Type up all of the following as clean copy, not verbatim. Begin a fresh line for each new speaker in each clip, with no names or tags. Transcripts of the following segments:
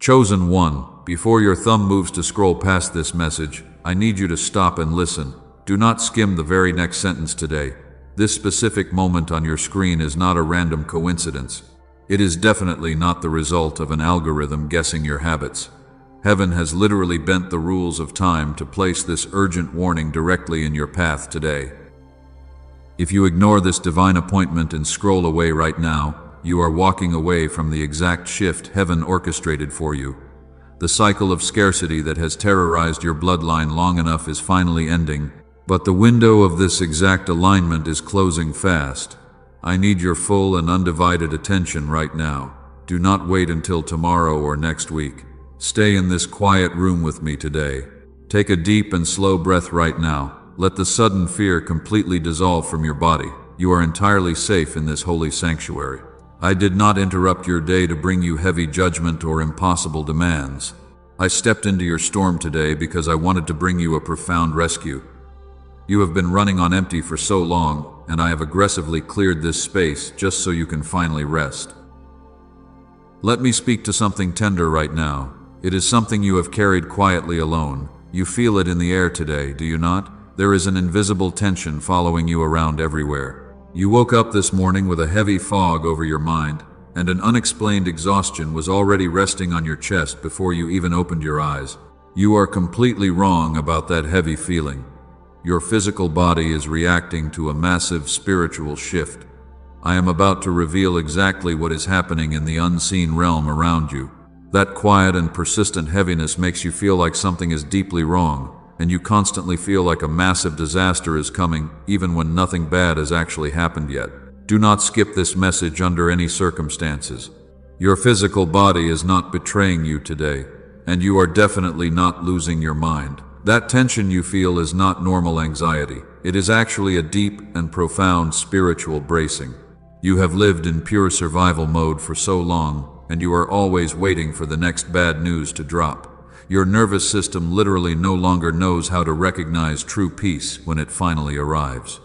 Chosen one, before your thumb moves to scroll past this message, I need you to stop and listen. Do not skim the very next sentence today. This specific moment on your screen is not a random coincidence. It is definitely not the result of an algorithm guessing your habits. Heaven has literally bent the rules of time to place this urgent warning directly in your path today. If you ignore this divine appointment and scroll away right now, you are walking away from the exact shift heaven orchestrated for you. The cycle of scarcity that has terrorized your bloodline long enough is finally ending, but the window of this exact alignment is closing fast. I need your full and undivided attention right now. Do not wait until tomorrow or next week. Stay in this quiet room with me today. Take a deep and slow breath right now. Let the sudden fear completely dissolve from your body. You are entirely safe in this holy sanctuary. I did not interrupt your day to bring you heavy judgment or impossible demands. I stepped into your storm today because I wanted to bring you a profound rescue. You have been running on empty for so long, and I have aggressively cleared this space just so you can finally rest. Let me speak to something tender right now. It is something you have carried quietly alone. You feel it in the air today, do you not? There is an invisible tension following you around everywhere. You woke up this morning with a heavy fog over your mind, and an unexplained exhaustion was already resting on your chest before you even opened your eyes. You are completely wrong about that heavy feeling. Your physical body is reacting to a massive spiritual shift. I am about to reveal exactly what is happening in the unseen realm around you. That quiet and persistent heaviness makes you feel like something is deeply wrong, and you constantly feel like a massive disaster is coming, even when nothing bad has actually happened yet. Do not skip this message under any circumstances. Your physical body is not betraying you today, and you are definitely not losing your mind. That tension you feel is not normal anxiety. It is actually a deep and profound spiritual bracing. You have lived in pure survival mode for so long, and you are always waiting for the next bad news to drop. Your nervous system literally no longer knows how to recognize true peace when it finally arrives.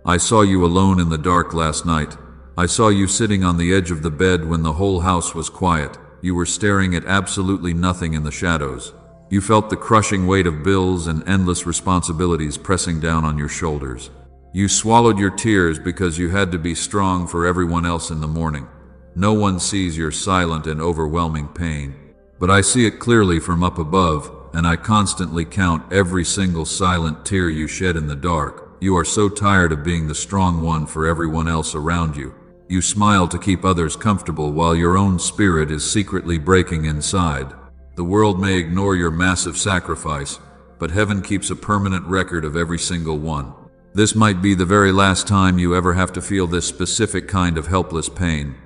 I saw you alone in the dark last night. I saw you sitting on the edge of the bed when the whole house was quiet. You were staring at absolutely nothing in the shadows. You felt the crushing weight of bills and endless responsibilities pressing down on your shoulders. You swallowed your tears because you had to be strong for everyone else in the morning. No one sees your silent and overwhelming pain, but I see it clearly from up above, and I constantly count every single silent tear you shed in the dark. You are so tired of being the strong one for everyone else around you. You smile to keep others comfortable while your own spirit is secretly breaking inside. The world may ignore your massive sacrifice, but heaven keeps a permanent record of every single one. This might be the very last time you ever have to feel this specific kind of helpless pain.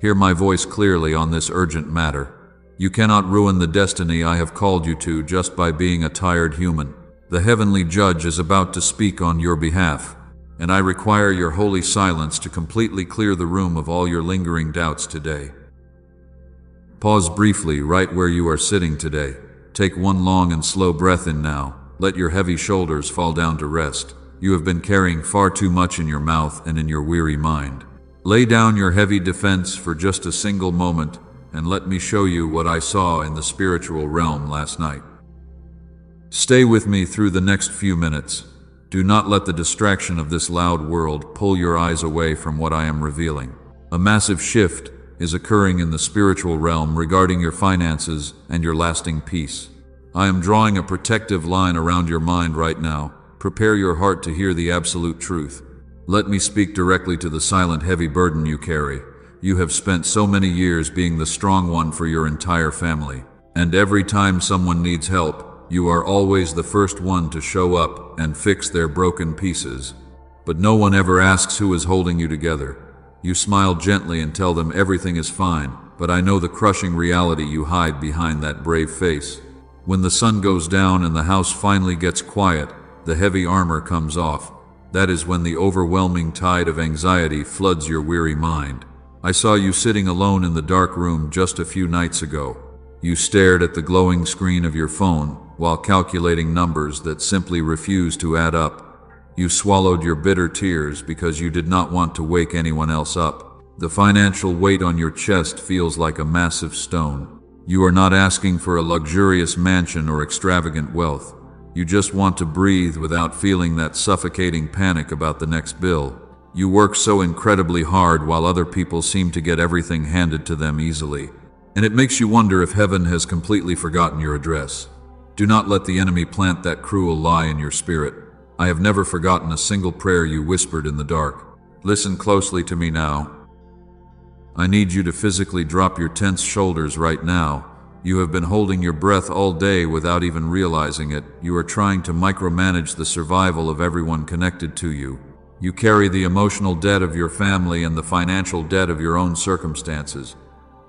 Hear my voice clearly on this urgent matter. You cannot ruin the destiny I have called you to just by being a tired human. The heavenly judge is about to speak on your behalf, and I require your holy silence to completely clear the room of all your lingering doubts today. Pause briefly right where you are sitting today. Take one long and slow breath in now. Let your heavy shoulders fall down to rest. You have been carrying far too much in your mouth and in your weary mind. Lay down your heavy defense for just a single moment, and let me show you what I saw in the spiritual realm last night. Stay with me through the next few minutes. Do not let the distraction of this loud world pull your eyes away from what I am revealing. A massive shift is occurring in the spiritual realm regarding your finances and your lasting peace. I am drawing a protective line around your mind right now. Prepare your heart to hear the absolute truth. Let me speak directly to the silent, heavy burden you carry. You have spent so many years being the strong one for your entire family, and every time someone needs help, you are always the first one to show up and fix their broken pieces. But no one ever asks who is holding you together. You smile gently and tell them everything is fine, but I know the crushing reality you hide behind that brave face. When the sun goes down and the house finally gets quiet, the heavy armor comes off. That is when the overwhelming tide of anxiety floods your weary mind. I saw you sitting alone in the dark room just a few nights ago. You stared at the glowing screen of your phone while calculating numbers that simply refused to add up. You swallowed your bitter tears because you did not want to wake anyone else up. The financial weight on your chest feels like a massive stone. You are not asking for a luxurious mansion or extravagant wealth. You just want to breathe without feeling that suffocating panic about the next bill. You work so incredibly hard while other people seem to get everything handed to them easily. And it makes you wonder if heaven has completely forgotten your address. Do not let the enemy plant that cruel lie in your spirit. I have never forgotten a single prayer you whispered in the dark. Listen closely to me now. I need you to physically drop your tense shoulders right now. You have been holding your breath all day without even realizing it. You are trying to micromanage the survival of everyone connected to you. You carry the emotional debt of your family and the financial debt of your own circumstances.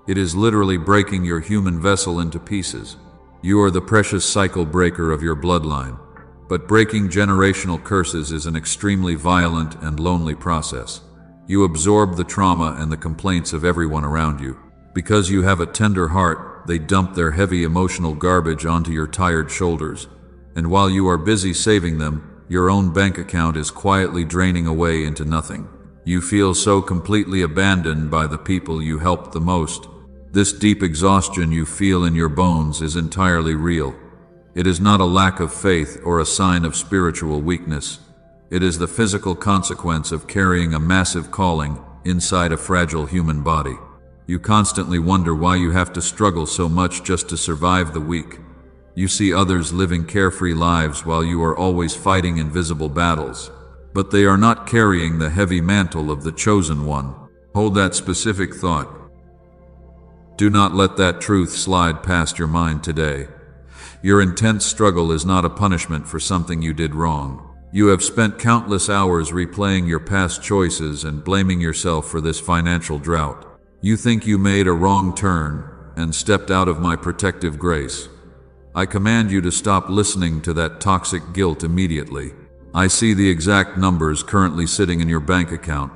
It is literally breaking your human vessel into pieces. You are the precious cycle breaker of your bloodline. But breaking generational curses is an extremely violent and lonely process. You absorb the trauma and the complaints of everyone around you. Because you have a tender heart, they dump their heavy emotional garbage onto your tired shoulders. And while you are busy saving them, your own bank account is quietly draining away into nothing. You feel so completely abandoned by the people you helped the most. This deep exhaustion you feel in your bones is entirely real. It is not a lack of faith or a sign of spiritual weakness. It is the physical consequence of carrying a massive calling inside a fragile human body. You constantly wonder why you have to struggle so much just to survive the week. You see others living carefree lives while you are always fighting invisible battles. But they are not carrying the heavy mantle of the chosen one. Hold that specific thought. Do not let that truth slide past your mind today. Your intense struggle is not a punishment for something you did wrong. You have spent countless hours replaying your past choices and blaming yourself for this financial drought. You think you made a wrong turn and stepped out of my protective grace. I command you to stop listening to that toxic guilt immediately. I see the exact numbers currently sitting in your bank account.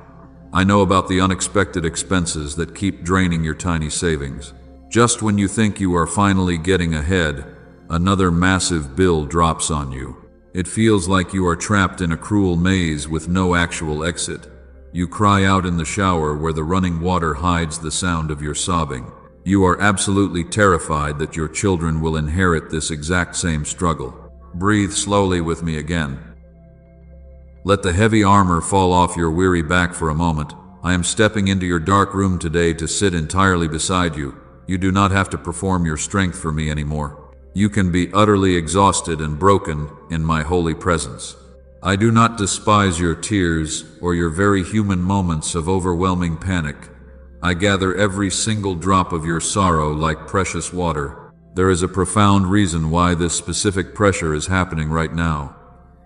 I know about the unexpected expenses that keep draining your tiny savings. Just when you think you are finally getting ahead, another massive bill drops on you. It feels like you are trapped in a cruel maze with no actual exit. You cry out in the shower where the running water hides the sound of your sobbing. You are absolutely terrified that your children will inherit this exact same struggle. Breathe slowly with me again. Let the heavy armor fall off your weary back for a moment. I am stepping into your dark room today to sit entirely beside you. You do not have to perform your strength for me anymore. You can be utterly exhausted and broken in my holy presence. I do not despise your tears or your very human moments of overwhelming panic. I gather every single drop of your sorrow like precious water. There is a profound reason why this specific pressure is happening right now.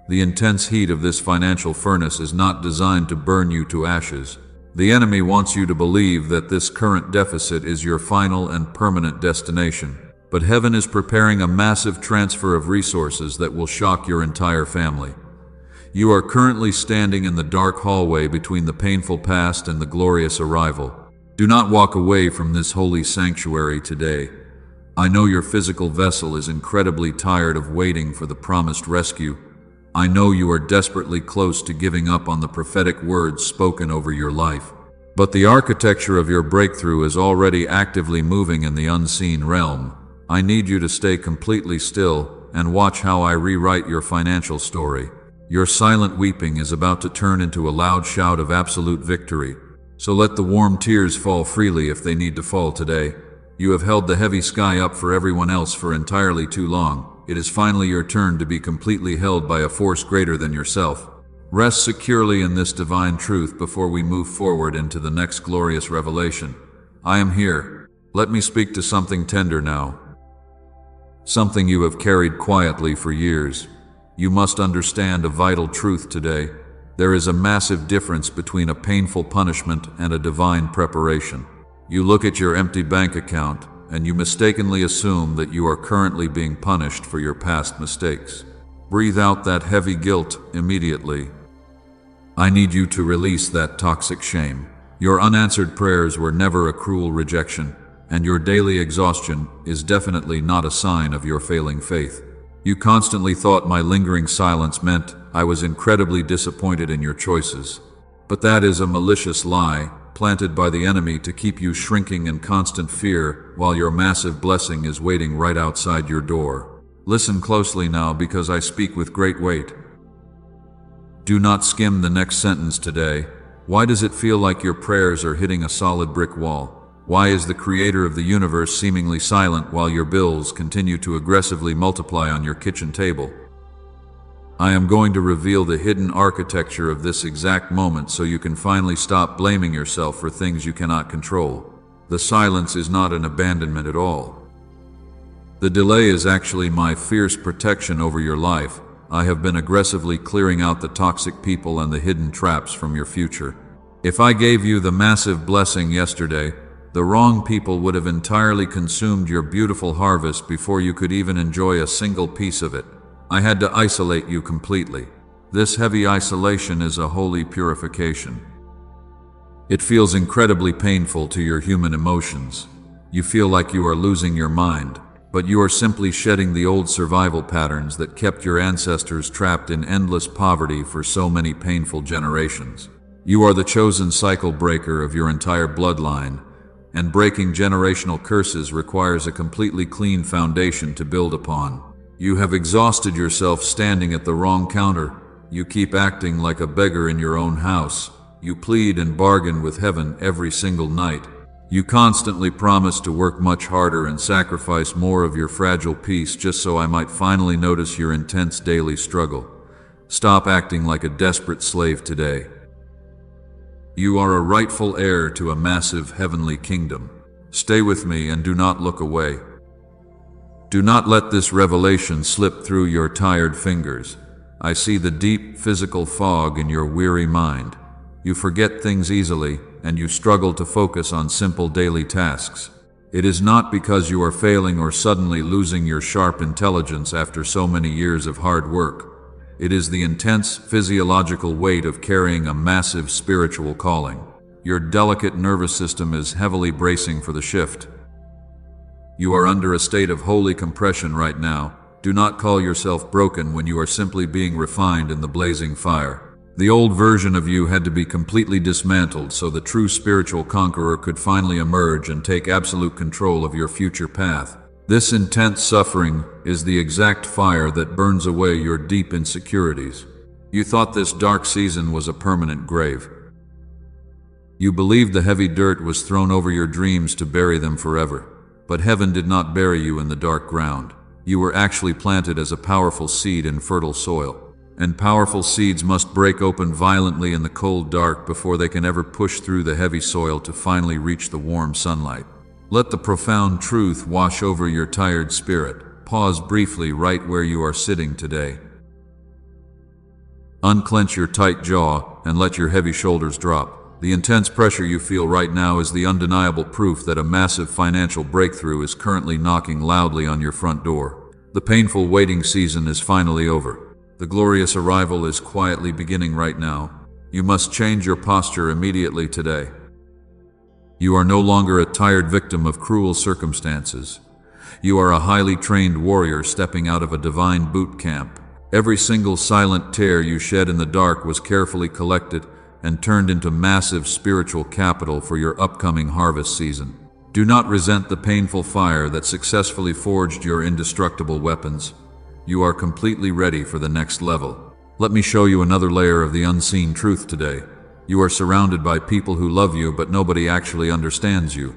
The intense heat of this financial furnace is not designed to burn you to ashes. The enemy wants you to believe that this current deficit is your final and permanent destination. But heaven is preparing a massive transfer of resources that will shock your entire family. You are currently standing in the dark hallway between the painful past and the glorious arrival. Do not walk away from this holy sanctuary today. I know your physical vessel is incredibly tired of waiting for the promised rescue. I know you are desperately close to giving up on the prophetic words spoken over your life. But the architecture of your breakthrough is already actively moving in the unseen realm. I need you to stay completely still and watch how I rewrite your financial story. Your silent weeping is about to turn into a loud shout of absolute victory. So let the warm tears fall freely if they need to fall today. You have held the heavy sky up for everyone else for entirely too long. It is finally your turn to be completely held by a force greater than yourself. Rest securely in this divine truth before we move forward into the next glorious revelation. I am here. Let me speak to something tender now. Something you have carried quietly for years. You must understand a vital truth today. There is a massive difference between a painful punishment and a divine preparation. You look at your empty bank account and you mistakenly assume that you are currently being punished for your past mistakes. Breathe out that heavy guilt immediately. I need you to release that toxic shame. Your unanswered prayers were never a cruel rejection. And your daily exhaustion is definitely not a sign of your failing faith. You constantly thought my lingering silence meant I was incredibly disappointed in your choices. But that is a malicious lie. planted by the enemy to keep you shrinking in constant fear while your massive blessing is waiting right outside your door. Listen closely now, because I speak with great weight. Do not skim the next sentence today. Why does it feel like your prayers are hitting a solid brick wall? Why is the creator of the universe seemingly silent while your bills continue to aggressively multiply on your kitchen table? I am going to reveal the hidden architecture of this exact moment so you can finally stop blaming yourself for things you cannot control. The silence is not an abandonment at all. The delay is actually my fierce protection over your life. I have been aggressively clearing out the toxic people and the hidden traps from your future. If I gave you the massive blessing yesterday, the wrong people would have entirely consumed your beautiful harvest before you could even enjoy a single piece of it. I had to isolate you completely. This heavy isolation is a holy purification. It feels incredibly painful to your human emotions. You feel like you are losing your mind, but you are simply shedding the old survival patterns that kept your ancestors trapped in endless poverty for so many painful generations. You are the chosen cycle breaker of your entire bloodline, and breaking generational curses requires a completely clean foundation to build upon. You have exhausted yourself standing at the wrong counter. You keep acting like a beggar in your own house. You plead and bargain with heaven every single night. You constantly promise to work much harder and sacrifice more of your fragile peace just so I might finally notice your intense daily struggle. Stop acting like a desperate slave today. You are a rightful heir to a massive heavenly kingdom. Stay with me and do not look away. Do not let this revelation slip through your tired fingers. I see the deep physical fog in your weary mind. You forget things easily, and you struggle to focus on simple daily tasks. It is not because you are failing or suddenly losing your sharp intelligence after so many years of hard work. It is the intense physiological weight of carrying a massive spiritual calling. Your delicate nervous system is heavily bracing for the shift. You are under a state of holy compression right now. Do not call yourself broken when you are simply being refined in the blazing fire. The old version of you had to be completely dismantled so the true spiritual conqueror could finally emerge and take absolute control of your future path. This intense suffering is the exact fire that burns away your deep insecurities. You thought this dark season was a permanent grave. You believed the heavy dirt was thrown over your dreams to bury them forever. But heaven did not bury you in the dark ground. You were actually planted as a powerful seed in fertile soil. And powerful seeds must break open violently in the cold dark before they can ever push through the heavy soil to finally reach the warm sunlight. Let the profound truth wash over your tired spirit. Pause briefly right where you are sitting today. Unclench your tight jaw and let your heavy shoulders drop. The intense pressure you feel right now is the undeniable proof that a massive financial breakthrough is currently knocking loudly on your front door. The painful waiting season is finally over. The glorious arrival is quietly beginning right now. You must change your posture immediately today. You are no longer a tired victim of cruel circumstances. You are a highly trained warrior stepping out of a divine boot camp. Every single silent tear you shed in the dark was carefully collected and turned into massive spiritual capital for your upcoming harvest season. Do not resent the painful fire that successfully forged your indestructible weapons. You are completely ready for the next level. Let me show you another layer of the unseen truth today. You are surrounded by people who love you, but nobody actually understands you.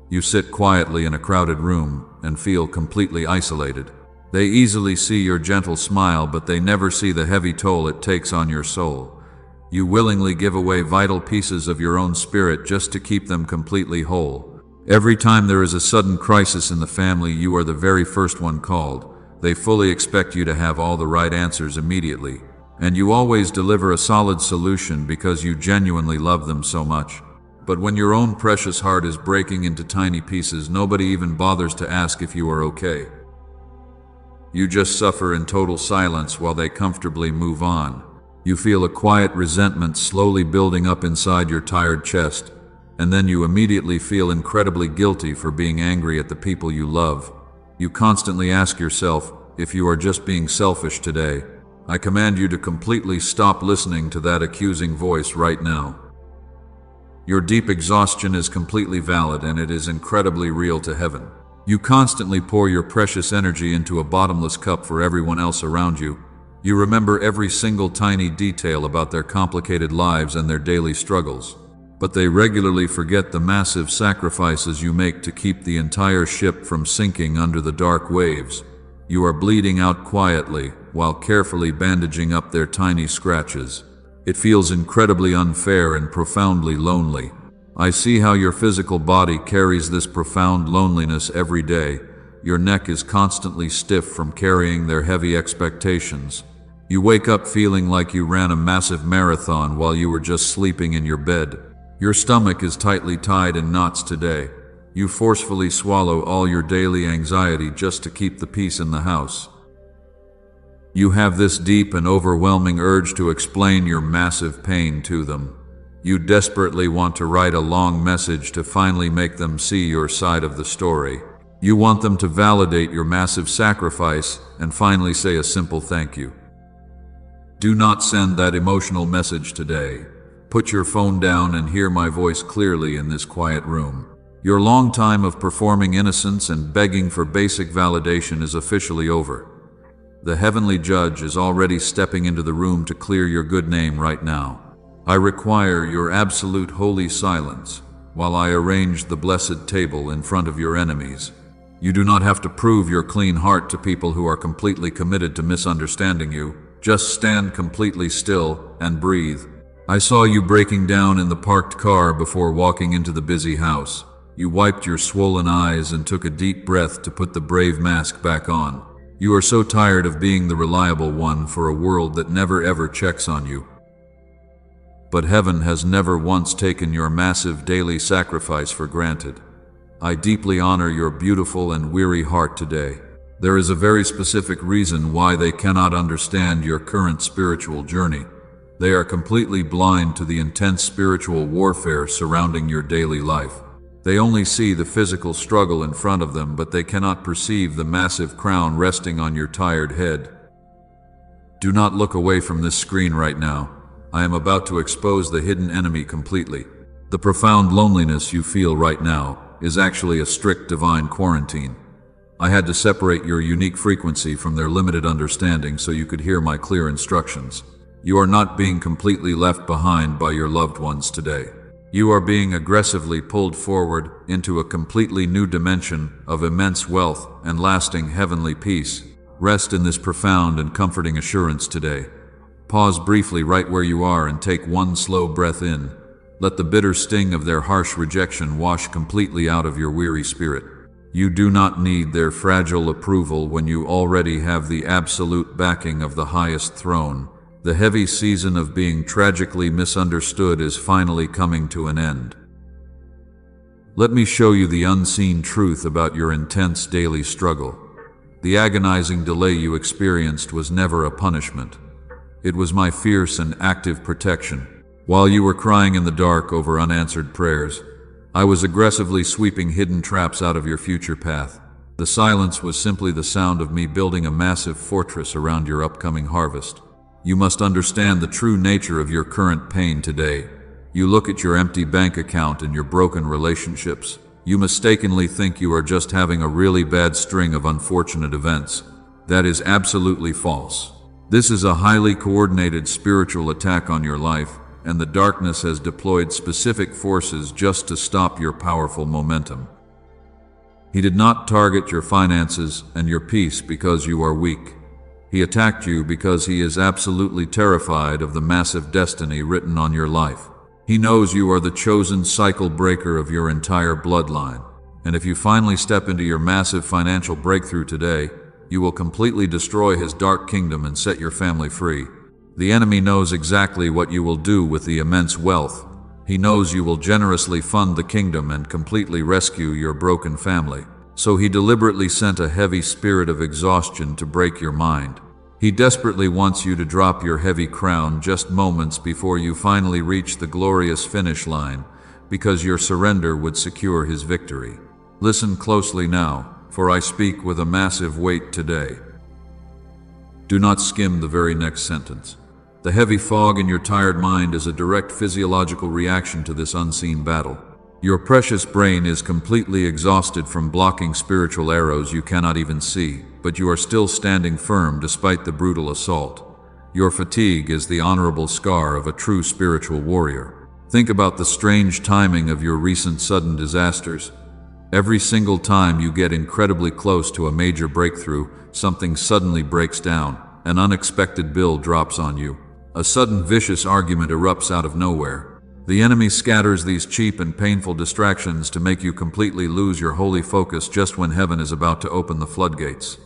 You sit quietly in a crowded room and feel completely isolated. They easily see your gentle smile, but they never see the heavy toll it takes on your soul. You willingly give away vital pieces of your own spirit just to keep them completely whole. Every time there is a sudden crisis in the family, you are the very first one called. They fully expect you to have all the right answers immediately. And you always deliver a solid solution because you genuinely love them so much. But when your own precious heart is breaking into tiny pieces, nobody even bothers to ask if you are okay. You just suffer in total silence while they comfortably move on. You feel a quiet resentment slowly building up inside your tired chest, and then you immediately feel incredibly guilty for being angry at the people you love. You constantly ask yourself if you are just being selfish today. I command you to completely stop listening to that accusing voice right now. Your deep exhaustion is completely valid, and it is incredibly real to heaven. You constantly pour your precious energy into a bottomless cup for everyone else around you. You remember every single tiny detail about their complicated lives and their daily struggles. But they regularly forget the massive sacrifices you make to keep the entire ship from sinking under the dark waves. You are bleeding out quietly while carefully bandaging up their tiny scratches. It feels incredibly unfair and profoundly lonely. I see how your physical body carries this profound loneliness every day. Your neck is constantly stiff from carrying their heavy expectations. You wake up feeling like you ran a massive marathon while you were just sleeping in your bed. Your stomach is tightly tied in knots today. You forcefully swallow all your daily anxiety just to keep the peace in the house. You have this deep and overwhelming urge to explain your massive pain to them. You desperately want to write a long message to finally make them see your side of the story. You want them to validate your massive sacrifice and finally say a simple thank you. Do not send that emotional message today. Put your phone down and hear my voice clearly in this quiet room. Your long time of performing innocence and begging for basic validation is officially over. The heavenly judge is already stepping into the room to clear your good name right now. I require your absolute holy silence while I arrange the blessed table in front of your enemies. You do not have to prove your clean heart to people who are completely committed to misunderstanding you. Just stand completely still and breathe. I saw you breaking down in the parked car before walking into the busy house. You wiped your swollen eyes and took a deep breath to put the brave mask back on. You are so tired of being the reliable one for a world that never ever checks on you. But heaven has never once taken your massive daily sacrifice for granted. I deeply honor your beautiful and weary heart today. There is a very specific reason why they cannot understand your current spiritual journey. They are completely blind to the intense spiritual warfare surrounding your daily life. They only see the physical struggle in front of them, but they cannot perceive the massive crown resting on your tired head. Do not look away from this screen right now. I am about to expose the hidden enemy completely. The profound loneliness you feel right now is actually a strict divine quarantine. I had to separate your unique frequency from their limited understanding so you could hear my clear instructions. You are not being completely left behind by your loved ones today. You are being aggressively pulled forward into a completely new dimension of immense wealth and lasting heavenly peace. Rest in this profound and comforting assurance today. Pause briefly right where you are and take one slow breath in. Let the bitter sting of their harsh rejection wash completely out of your weary spirit. You do not need their fragile approval when you already have the absolute backing of the highest throne. The heavy season of being tragically misunderstood is finally coming to an end. Let me show you the unseen truth about your intense daily struggle. The agonizing delay you experienced was never a punishment. It was my fierce and active protection. While you were crying in the dark over unanswered prayers, I was aggressively sweeping hidden traps out of your future path. The silence was simply the sound of me building a massive fortress around your upcoming harvest. You must understand the true nature of your current pain today. You look at your empty bank account and your broken relationships. You mistakenly think you are just having a really bad string of unfortunate events. That is absolutely false. This is a highly coordinated spiritual attack on your life, and the darkness has deployed specific forces just to stop your powerful momentum. He did not target your finances and your peace because you are weak. He attacked you because he is absolutely terrified of the massive destiny written on your life. He knows you are the chosen cycle breaker of your entire bloodline, and if you finally step into your massive financial breakthrough today, you will completely destroy his dark kingdom and set your family free. The enemy knows exactly what you will do with the immense wealth. He knows you will generously fund the kingdom and completely rescue your broken family. So he deliberately sent a heavy spirit of exhaustion to break your mind. He desperately wants you to drop your heavy crown just moments before you finally reach the glorious finish line, because your surrender would secure his victory. Listen closely now, for I speak with a massive weight today. Do not skim the very next sentence. The heavy fog in your tired mind is a direct physiological reaction to this unseen battle. Your precious brain is completely exhausted from blocking spiritual arrows you cannot even see, but you are still standing firm despite the brutal assault. Your fatigue is the honorable scar of a true spiritual warrior. Think about the strange timing of your recent sudden disasters. Every single time you get incredibly close to a major breakthrough, something suddenly breaks down. An unexpected bill drops on you. A sudden vicious argument erupts out of nowhere. The enemy scatters these cheap and painful distractions to make you completely lose your holy focus just when heaven is about to open the floodgates.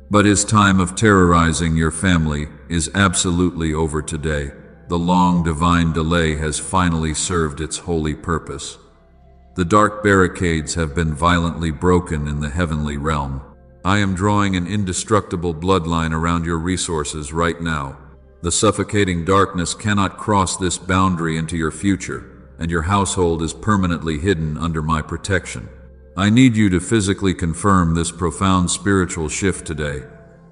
But his time of terrorizing your family is absolutely over today. The long divine delay has finally served its holy purpose. The dark barricades have been violently broken in the heavenly realm. I am drawing an indestructible bloodline around your resources right now. The suffocating darkness cannot cross this boundary into your future, and your household is permanently hidden under my protection. I need you to physically confirm this profound spiritual shift today.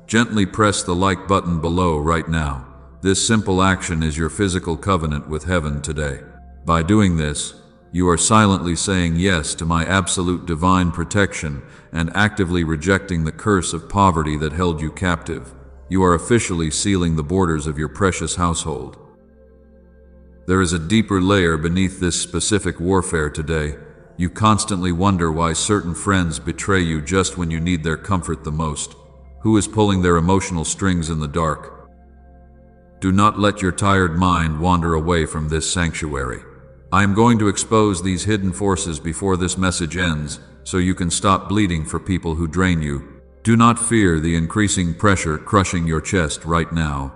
Gently press the like button below right now. This simple action is your physical covenant with heaven today. By doing this, you are silently saying yes to my absolute divine protection and actively rejecting the curse of poverty that held you captive. You are officially sealing the borders of your precious household. There is a deeper layer beneath this specific warfare today. You constantly wonder why certain friends betray you just when you need their comfort the most. Who is pulling their emotional strings in the dark? Do not let your tired mind wander away from this sanctuary. I am going to expose these hidden forces before this message ends, so you can stop bleeding for people who drain you. Do not fear the increasing pressure crushing your chest right now.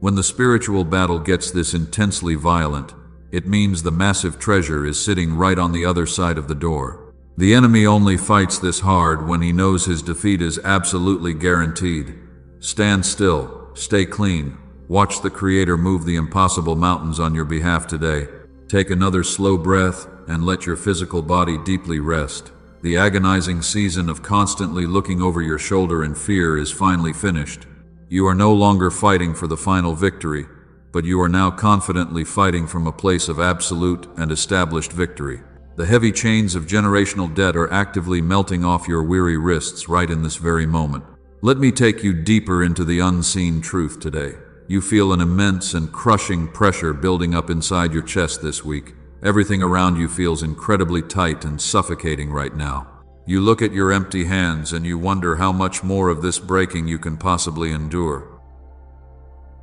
When the spiritual battle gets this intensely violent, it means the massive treasure is sitting right on the other side of the door. The enemy only fights this hard when he knows his defeat is absolutely guaranteed. Stand still, stay clean, watch the Creator move the impossible mountains on your behalf today. Take another slow breath and let your physical body deeply rest. The agonizing season of constantly looking over your shoulder in fear is finally finished. You are no longer fighting for the final victory, but you are now confidently fighting from a place of absolute and established victory. The heavy chains of generational debt are actively melting off your weary wrists right in this very moment. Let me take you deeper into the unseen truth today. You feel an immense and crushing pressure building up inside your chest this week. Everything around you feels incredibly tight and suffocating right now. You look at your empty hands and you wonder how much more of this breaking you can possibly endure.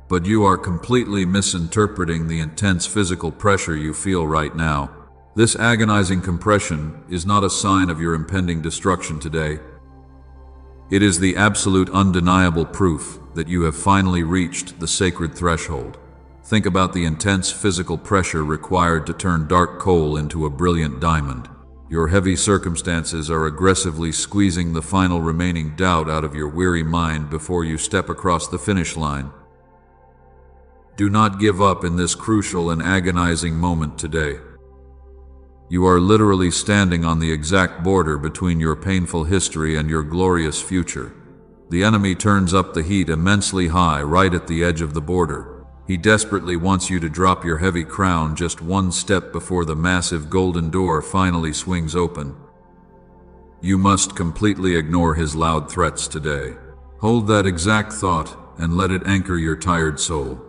But you are completely misinterpreting the intense physical pressure you feel right now. This agonizing compression is not a sign of your impending destruction today. It is the absolute undeniable proof that you have finally reached the sacred threshold. Think about the intense physical pressure required to turn dark coal into a brilliant diamond. Your heavy circumstances are aggressively squeezing the final remaining doubt out of your weary mind before you step across the finish line. Do not give up in this crucial and agonizing moment today. You are literally standing on the exact border between your painful history and your glorious future. The enemy turns up the heat immensely high right at the edge of the border. He desperately wants you to drop your heavy crown just one step before the massive golden door finally swings open. You must completely ignore his loud threats today. Hold that exact thought and let it anchor your tired soul.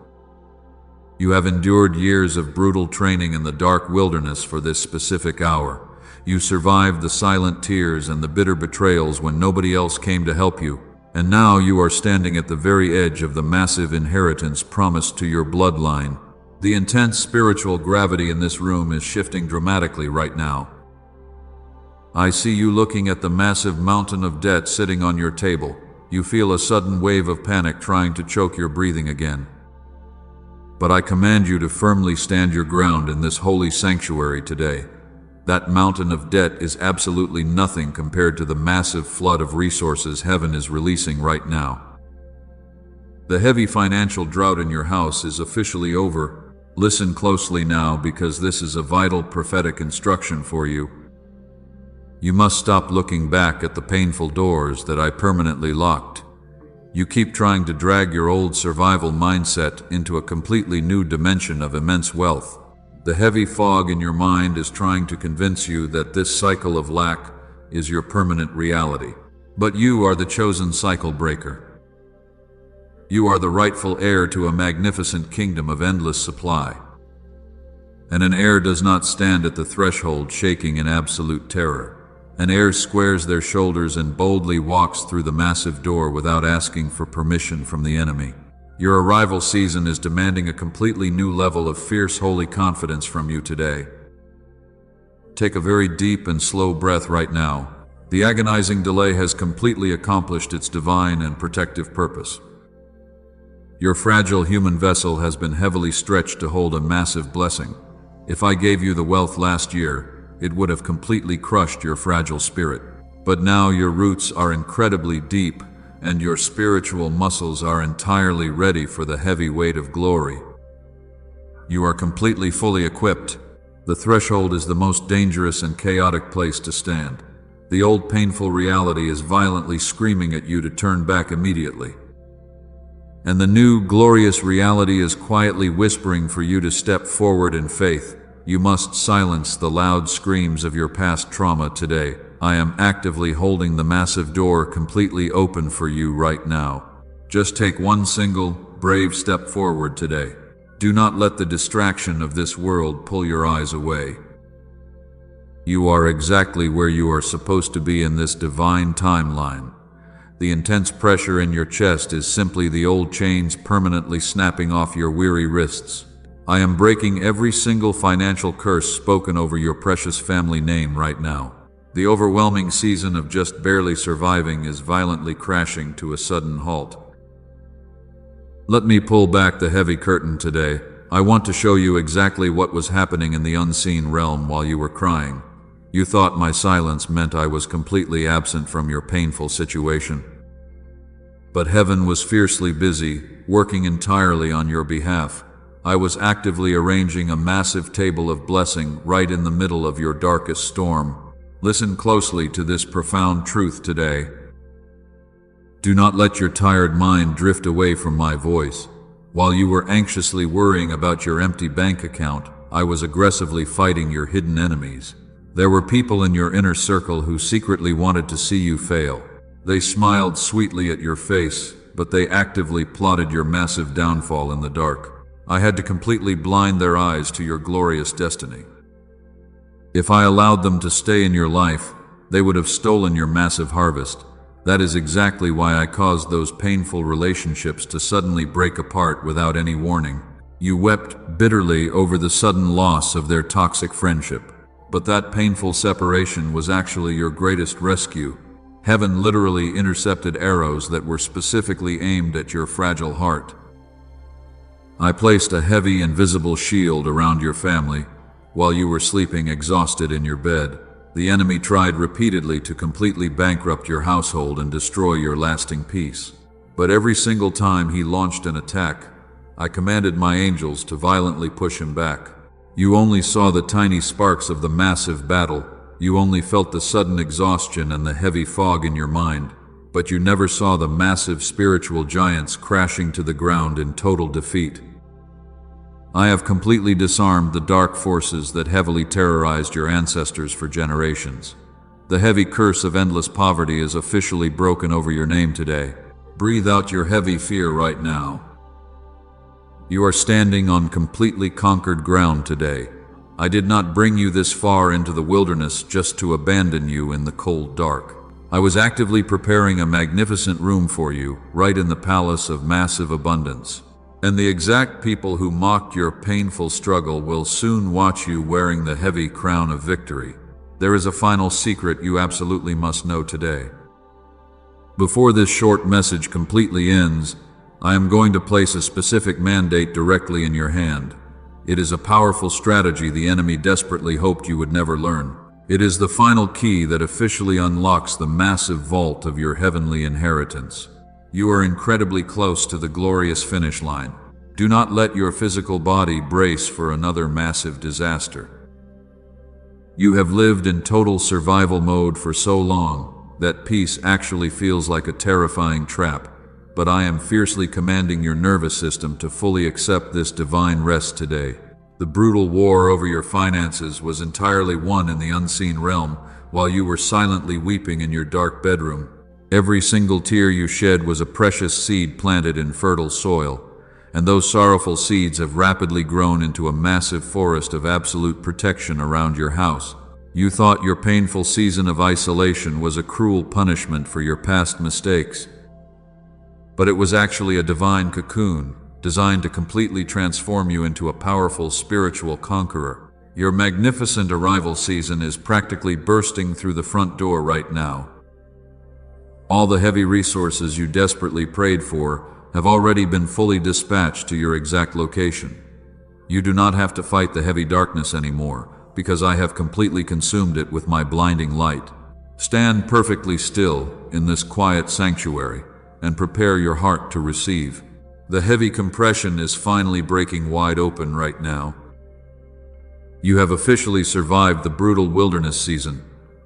You have endured years of brutal training in the dark wilderness for this specific hour. You survived the silent tears and the bitter betrayals when nobody else came to help you. And now you are standing at the very edge of the massive inheritance promised to your bloodline. The intense spiritual gravity in this room is shifting dramatically right now. I see you looking at the massive mountain of debt sitting on your table. You feel a sudden wave of panic trying to choke your breathing again. But I command you to firmly stand your ground in this holy sanctuary today. That mountain of debt is absolutely nothing compared to the massive flood of resources heaven is releasing right now. The heavy financial drought in your house is officially over. Listen closely now, because this is a vital prophetic instruction for you. You must stop looking back at the painful doors that I permanently locked. You keep trying to drag your old survival mindset into a completely new dimension of immense wealth. The heavy fog in your mind is trying to convince you that this cycle of lack is your permanent reality. But you are the chosen cycle breaker. You are the rightful heir to a magnificent kingdom of endless supply. And an heir does not stand at the threshold shaking in absolute terror. An heir squares their shoulders and boldly walks through the massive door without asking for permission from the enemy. Your arrival season is demanding a completely new level of fierce holy confidence from you today. Take a very deep and slow breath right now. The agonizing delay has completely accomplished its divine and protective purpose. Your fragile human vessel has been heavily stretched to hold a massive blessing. If I gave you the wealth last year, it would have completely crushed your fragile spirit. But now your roots are incredibly deep, and your spiritual muscles are entirely ready for the heavy weight of glory. You are completely fully equipped. The threshold is the most dangerous and chaotic place to stand. The old painful reality is violently screaming at you to turn back immediately. And the new glorious reality is quietly whispering for you to step forward in faith. You must silence the loud screams of your past trauma today. I am actively holding the massive door completely open for you right now. Just take one single, brave step forward today. Do not let the distraction of this world pull your eyes away. You are exactly where you are supposed to be in this divine timeline. The intense pressure in your chest is simply the old chains permanently snapping off your weary wrists. I am breaking every single financial curse spoken over your precious family name right now. The overwhelming season of just barely surviving is violently crashing to a sudden halt. Let me pull back the heavy curtain today. I want to show you exactly what was happening in the unseen realm while you were crying. You thought my silence meant I was completely absent from your painful situation. But heaven was fiercely busy, working entirely on your behalf. I was actively arranging a massive table of blessing right in the middle of your darkest storm. Listen closely to this profound truth today. Do not let your tired mind drift away from my voice. While you were anxiously worrying about your empty bank account, I was aggressively fighting your hidden enemies. There were people in your inner circle who secretly wanted to see you fail. They smiled sweetly at your face, but they actively plotted your massive downfall in the dark. I had to completely blind their eyes to your glorious destiny. If I allowed them to stay in your life, they would have stolen your massive harvest. That is exactly why I caused those painful relationships to suddenly break apart without any warning. You wept bitterly over the sudden loss of their toxic friendship. But that painful separation was actually your greatest rescue. Heaven literally intercepted arrows that were specifically aimed at your fragile heart. I placed a heavy invisible shield around your family. While you were sleeping exhausted in your bed, the enemy tried repeatedly to completely bankrupt your household and destroy your lasting peace. But every single time he launched an attack, I commanded my angels to violently push him back. You only saw the tiny sparks of the massive battle. You only felt the sudden exhaustion and the heavy fog in your mind. But you never saw the massive spiritual giants crashing to the ground in total defeat. I have completely disarmed the dark forces that heavily terrorized your ancestors for generations. The heavy curse of endless poverty is officially broken over your name today. Breathe out your heavy fear right now. You are standing on completely conquered ground today. I did not bring you this far into the wilderness just to abandon you in the cold dark. I was actively preparing a magnificent room for you, right in the palace of massive abundance. And the exact people who mocked your painful struggle will soon watch you wearing the heavy crown of victory. There is a final secret you absolutely must know today. Before this short message completely ends, I am going to place a specific mandate directly in your hand. It is a powerful strategy the enemy desperately hoped you would never learn. It is the final key that officially unlocks the massive vault of your heavenly inheritance. You are incredibly close to the glorious finish line. Do not let your physical body brace for another massive disaster. You have lived in total survival mode for so long that peace actually feels like a terrifying trap. but I am fiercely commanding your nervous system to fully accept this divine rest today. The brutal war over your finances was entirely won in the unseen realm, while you were silently weeping in your dark bedroom. Every single tear you shed was a precious seed planted in fertile soil, and those sorrowful seeds have rapidly grown into a massive forest of absolute protection around your house. You thought your painful season of isolation was a cruel punishment for your past mistakes, but it was actually a divine cocoon designed to completely transform you into a powerful spiritual conqueror. Your magnificent arrival season is practically bursting through the front door right now. All the heavy resources you desperately prayed for have already been fully dispatched to your exact location. You do not have to fight the heavy darkness anymore, because I have completely consumed it with my blinding light. Stand perfectly still in this quiet sanctuary and prepare your heart to receive. The heavy compression is finally breaking wide open right now. You have officially survived the brutal wilderness season.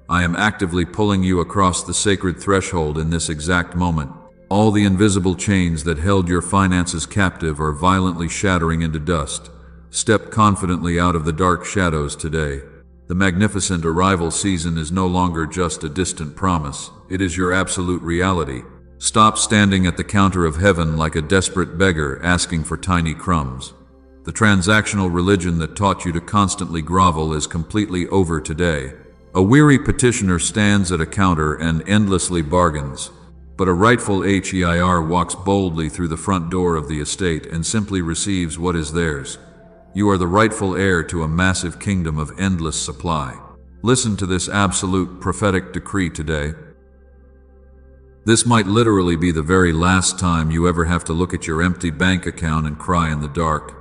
I am actively pulling you across the sacred threshold in this exact moment. All the invisible chains that held your finances captive are violently shattering into dust. Step confidently out of the dark shadows today. The magnificent arrival season is no longer just a distant promise. It is your absolute reality. Stop standing at the counter of heaven like a desperate beggar asking for tiny crumbs. The transactional religion that taught you to constantly grovel is completely over today. A weary petitioner stands at a counter and endlessly bargains, but a rightful heir walks boldly through the front door of the estate and simply receives what is theirs. You are the rightful heir to a massive kingdom of endless supply. Listen to this absolute prophetic decree today. This might literally be the very last time you ever have to look at your empty bank account and cry in the dark.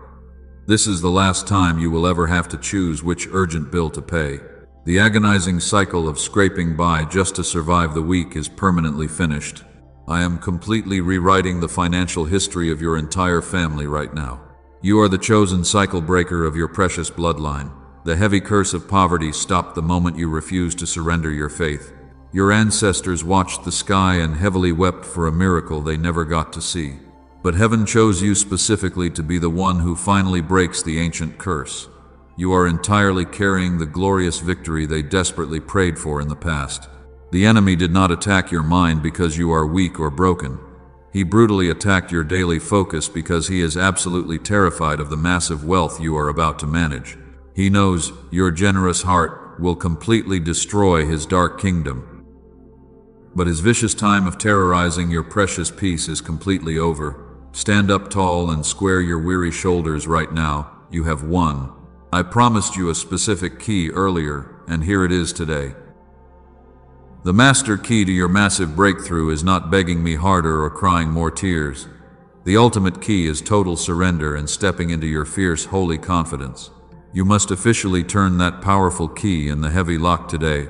This is the last time you will ever have to choose which urgent bill to pay. The agonizing cycle of scraping by just to survive the week is permanently finished. I am completely rewriting the financial history of your entire family right now. You are the chosen cycle breaker of your precious bloodline. The heavy curse of poverty stopped the moment you refused to surrender your faith. Your ancestors watched the sky and heavily wept for a miracle they never got to see. But heaven chose you specifically to be the one who finally breaks the ancient curse. You are entirely carrying the glorious victory they desperately prayed for in the past. The enemy did not attack your mind because you are weak or broken. He brutally attacked your daily focus because he is absolutely terrified of the massive wealth you are about to manage. He knows your generous heart will completely destroy his dark kingdom. But his vicious time of terrorizing your precious peace is completely over. Stand up tall and square your weary shoulders right now. You have won. I promised you a specific key earlier, and here it is today. The master key to your massive breakthrough is not begging me harder or crying more tears. The ultimate key is total surrender and stepping into your fierce, holy confidence. You must officially turn that powerful key in the heavy lock today.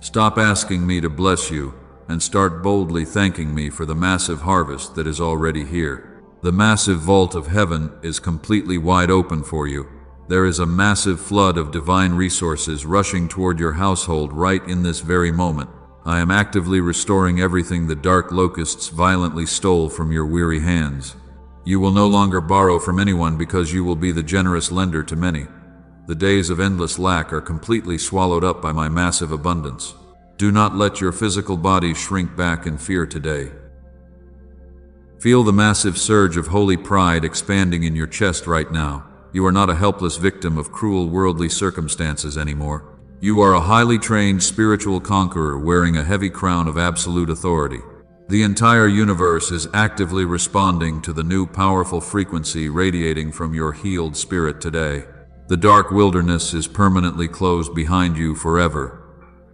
Stop asking me to bless you, and start boldly thanking me for the massive harvest that is already here. The massive vault of heaven is completely wide open for you. There is a massive flood of divine resources rushing toward your household right in this very moment. I am actively restoring everything the dark locusts violently stole from your weary hands. You will no longer borrow from anyone because you will be the generous lender to many. The days of endless lack are completely swallowed up by my massive abundance. Do not let your physical body shrink back in fear today. Feel the massive surge of holy pride expanding in your chest right now. You are not a helpless victim of cruel worldly circumstances anymore. You are a highly trained spiritual conqueror wearing a heavy crown of absolute authority. The entire universe is actively responding to the new powerful frequency radiating from your healed spirit today. The dark wilderness is permanently closed behind you forever.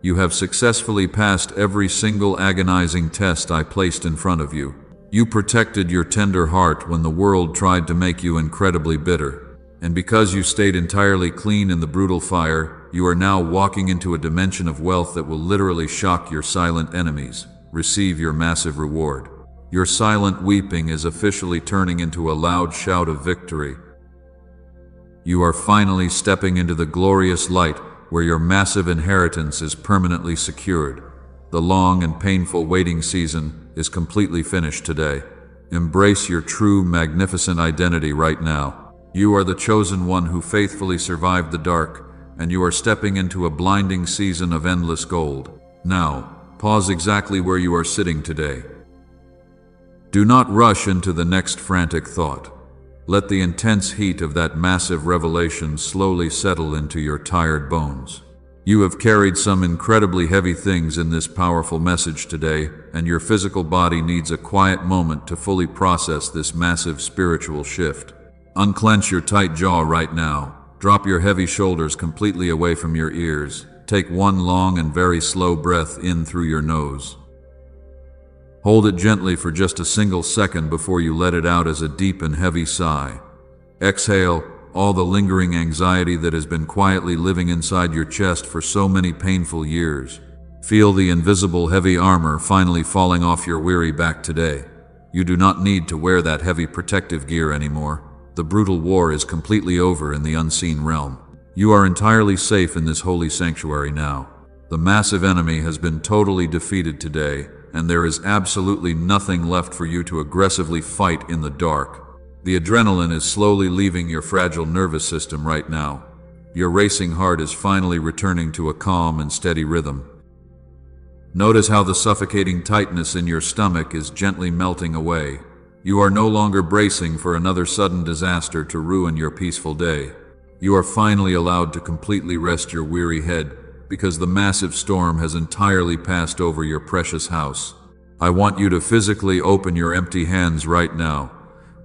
You have successfully passed every single agonizing test I placed in front of you. You protected your tender heart when the world tried to make you incredibly bitter. And because you stayed entirely clean in the brutal fire, you are now walking into a dimension of wealth that will literally shock your silent enemies. Receive your massive reward. Your silent weeping is officially turning into a loud shout of victory. You are finally stepping into the glorious light where your massive inheritance is permanently secured. The long and painful waiting season is completely finished today. Embrace your true, magnificent identity right now. You are the chosen one who faithfully survived the dark, and you are stepping into a blinding season of endless gold. Now, pause exactly where you are sitting today. Do not rush into the next frantic thought. Let the intense heat of that massive revelation slowly settle into your tired bones. You have carried some incredibly heavy things in this powerful message today, and your physical body needs a quiet moment to fully process this massive spiritual shift. Unclench your tight jaw right now. Drop your heavy shoulders completely away from your ears. Take one long and very slow breath in through your nose. Hold it gently for just a single second before you let it out as a deep and heavy sigh. Exhale all the lingering anxiety that has been quietly living inside your chest for so many painful years. Feel the invisible heavy armor finally falling off your weary back today. You do not need to wear that heavy protective gear anymore. The brutal war is completely over in the unseen realm. You are entirely safe in this holy sanctuary now. The massive enemy has been totally defeated today, and there is absolutely nothing left for you to aggressively fight in the dark. The adrenaline is slowly leaving your fragile nervous system right now. Your racing heart is finally returning to a calm and steady rhythm. Notice how the suffocating tightness in your stomach is gently melting away. You are no longer bracing for another sudden disaster to ruin your peaceful day. You are finally allowed to completely rest your weary head because the massive storm has entirely passed over your precious house. I want you to physically open your empty hands right now.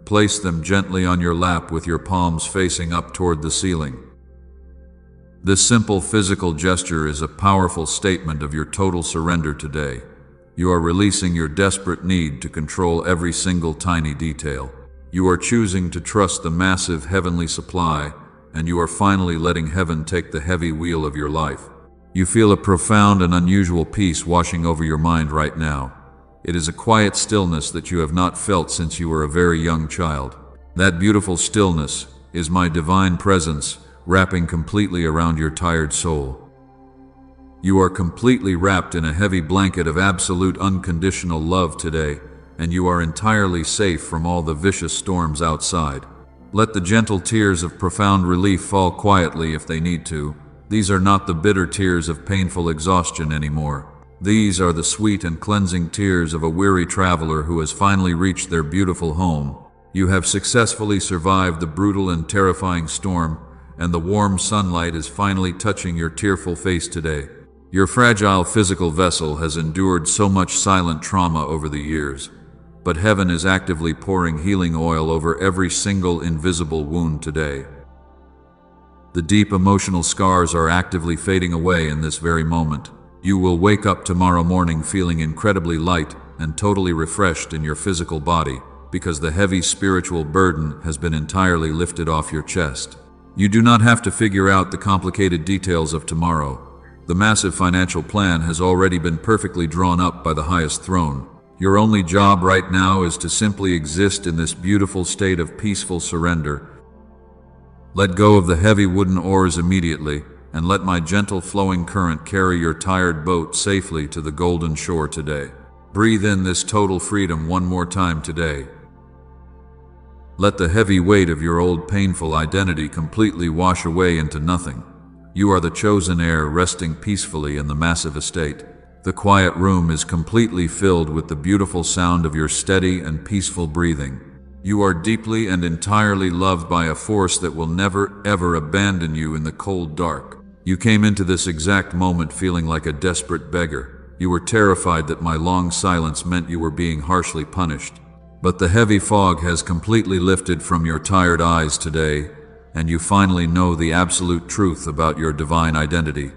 Place them gently on your lap with your palms facing up toward the ceiling. This simple physical gesture is a powerful statement of your total surrender today. You are releasing your desperate need to control every single tiny detail. You are choosing to trust the massive heavenly supply, and you are finally letting heaven take the heavy wheel of your life. You feel a profound and unusual peace washing over your mind right now. It is a quiet stillness that you have not felt since you were a very young child. That beautiful stillness is my divine presence wrapping completely around your tired soul. You are completely wrapped in a heavy blanket of absolute unconditional love today, and you are entirely safe from all the vicious storms outside. Let the gentle tears of profound relief fall quietly if they need to. These are not the bitter tears of painful exhaustion anymore. These are the sweet and cleansing tears of a weary traveler who has finally reached their beautiful home. You have successfully survived the brutal and terrifying storm, and the warm sunlight is finally touching your tearful face today. Your fragile physical vessel has endured so much silent trauma over the years, but heaven is actively pouring healing oil over every single invisible wound today. The deep emotional scars are actively fading away in this very moment. You will wake up tomorrow morning feeling incredibly light and totally refreshed in your physical body because the heavy spiritual burden has been entirely lifted off your chest. You do not have to figure out the complicated details of tomorrow. The massive financial plan has already been perfectly drawn up by the highest throne. Your only job right now is to simply exist in this beautiful state of peaceful surrender. Let go of the heavy wooden oars immediately, and let my gentle flowing current carry your tired boat safely to the golden shore today. Breathe in this total freedom one more time today. Let the heavy weight of your old painful identity completely wash away into nothing. You are the chosen heir resting peacefully in the massive estate. The quiet room is completely filled with the beautiful sound of your steady and peaceful breathing. You are deeply and entirely loved by a force that will never ever abandon you in the cold dark. You came into this exact moment feeling like a desperate beggar. You were terrified that my long silence meant you were being harshly punished. But the heavy fog has completely lifted from your tired eyes today, and you finally know the absolute truth about your divine identity.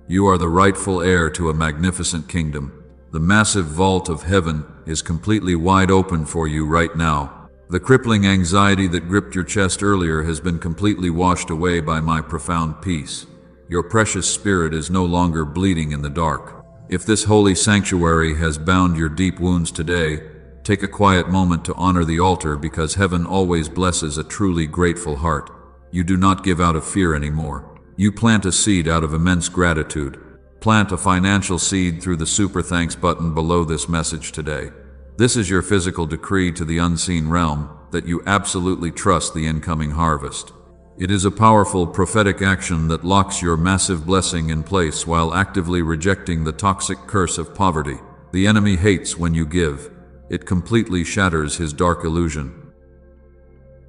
You are the rightful heir to a magnificent kingdom. The massive vault of heaven is completely wide open for you right now. The crippling anxiety that gripped your chest earlier has been completely washed away by my profound peace. Your precious spirit is no longer bleeding in the dark. If this holy sanctuary has bound your deep wounds today, take a quiet moment to honor the altar because heaven always blesses a truly grateful heart. You do not give out of fear anymore. You plant a seed out of immense gratitude. Plant a financial seed through the super thanks button below this message today. This is your physical decree to the unseen realm that you absolutely trust the incoming harvest. It is a powerful prophetic action that locks your massive blessing in place while actively rejecting the toxic curse of poverty. The enemy hates when you give. It completely shatters his dark illusion.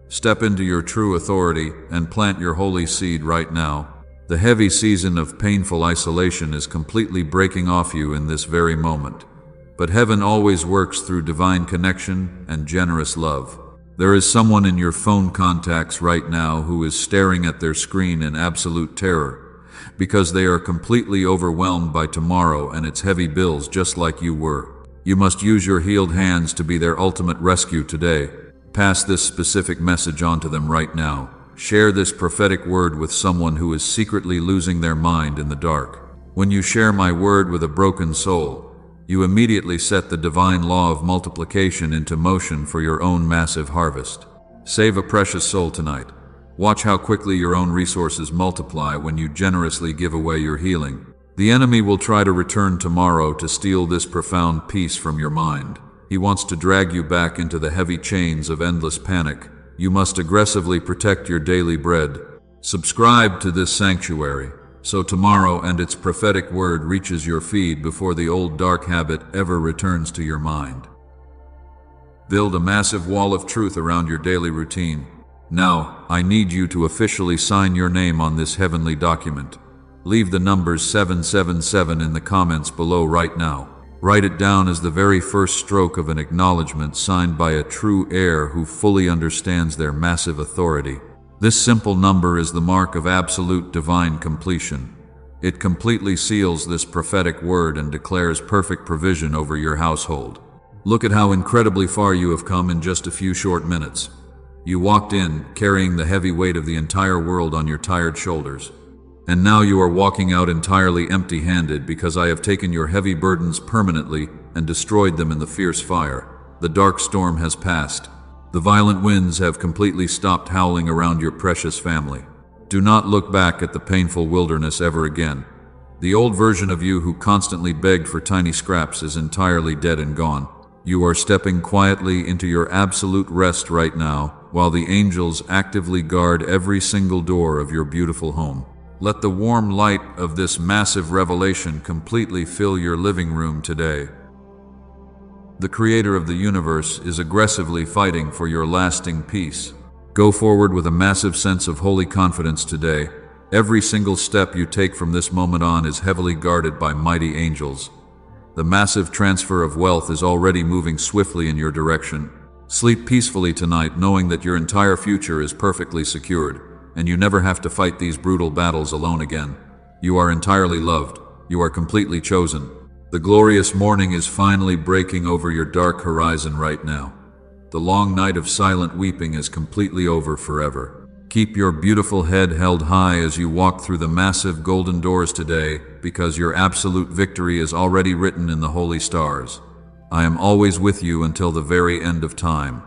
Step into your true authority and plant your holy seed right now. The heavy season of painful isolation is completely breaking off you in this very moment. But heaven always works through divine connection and generous love. There is someone in your phone contacts right now who is staring at their screen in absolute terror, because they are completely overwhelmed by tomorrow and its heavy bills just like you were. You must use your healed hands to be their ultimate rescue today. Pass this specific message on to them right now. Share this prophetic word with someone who is secretly losing their mind in the dark. When you share my word with a broken soul, you immediately set the divine law of multiplication into motion for your own massive harvest. Save a precious soul tonight. Watch how quickly your own resources multiply when you generously give away your healing. The enemy will try to return tomorrow to steal this profound peace from your mind. He wants to drag you back into the heavy chains of endless panic. You must aggressively protect your daily bread. Subscribe to this sanctuary, so tomorrow and its prophetic word reaches your feed before the old dark habit ever returns to your mind. Build a massive wall of truth around your daily routine. Now, I need you to officially sign your name on this heavenly document. Leave the numbers 777 in the comments below right now. Write it down as the very first stroke of an acknowledgement signed by a true heir who fully understands their massive authority. This simple number is the mark of absolute divine completion. It completely seals this prophetic word and declares perfect provision over your household. Look at how incredibly far you have come in just a few short minutes. You walked in, carrying the heavy weight of the entire world on your tired shoulders. And now you are walking out entirely empty-handed because I have taken your heavy burdens permanently and destroyed them in the fierce fire. The dark storm has passed. The violent winds have completely stopped howling around your precious family. Do not look back at the painful wilderness ever again. The old version of you who constantly begged for tiny scraps is entirely dead and gone. You are stepping quietly into your absolute rest right now, while the angels actively guard every single door of your beautiful home. Let the warm light of this massive revelation completely fill your living room today. The Creator of the universe is aggressively fighting for your lasting peace. Go forward with a massive sense of holy confidence today. Every single step you take from this moment on is heavily guarded by mighty angels. The massive transfer of wealth is already moving swiftly in your direction. Sleep peacefully tonight knowing that your entire future is perfectly secured, and you never have to fight these brutal battles alone again. You are entirely loved. You are completely chosen. The glorious morning is finally breaking over your dark horizon right now. The long night of silent weeping is completely over forever. Keep your beautiful head held high as you walk through the massive golden doors today, because your absolute victory is already written in the holy stars. I am always with you until the very end of time.